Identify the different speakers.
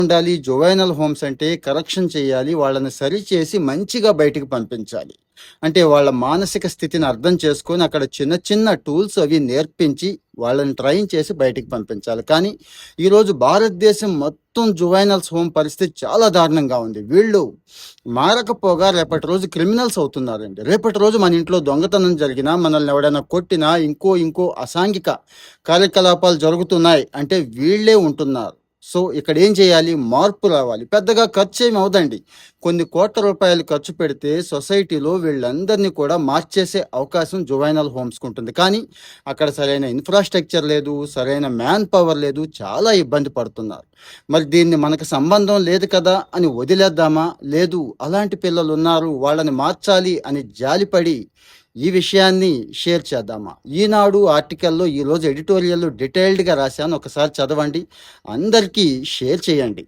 Speaker 1: ఉండాలి. Juvenile homes అంటే correction చేయాలి. వాళ్ళని సరిచేసి మంచిగా బయటికి పంపించాలి. అంటే వాళ్ళ మానసిక స్థితిని అర్థం చేసుకొని అక్కడ చిన్న చిన్న టూల్స్ అవి నేర్పించి వాళ్ళని ట్రైన్ చేసి బయటికి పంపించాలి. కానీ ఈరోజు భారతదేశం మొత్తం జువైనల్స్ హోమ్ పరిస్థితి చాలా దారుణంగా ఉంది. వీళ్ళు మారకపోగా రేపటి రోజు క్రిమినల్స్ అవుతున్నారండి. రేపటి రోజు మన ఇంట్లో దొంగతనం జరిగినా, మనల్ని ఎవడైనా కొట్టినా, ఇంకో కార్యకలాపాలు జరుగుతున్నాయి అంటే వీళ్ళే ఉంటున్నారు. సో ఇక్కడ ఏం చేయాలి? మార్పు రావాలి. పెద్దగా ఖర్చేమి అవదండి. కొన్ని కోట్ల రూపాయలు ఖర్చు పెడితే సొసైటీలో వీళ్ళందరినీ కూడా మార్చేసే అవకాశం జువైనల్ హోమ్స్‌కి ఉంటుంది. కానీ అక్కడ సరైన ఇన్‌ఫ్రాస్ట్రక్చర్ లేదు, సరైన మ్యాన్ పవర్ లేదు. చాలా ఇబ్బంది పడుతున్నారు. మరి దీన్ని మనకు సంబంధం లేదు కదా అని వదిలేద్దామా? లేదు, అలాంటి పిల్లలున్నారు, వాళ్ళని మార్చాలి అని జాలిపడి ఈ విషయాన్ని షేర్ చేద్దామా? ఈనాడు ఆర్టికల్‌లో ఈరోజు ఎడిటోరియల్‌లో డీటెయిల్డ్‌గా రాశాను. ఒకసారి చదవండి. అందరికీ షేర్ చేయండి.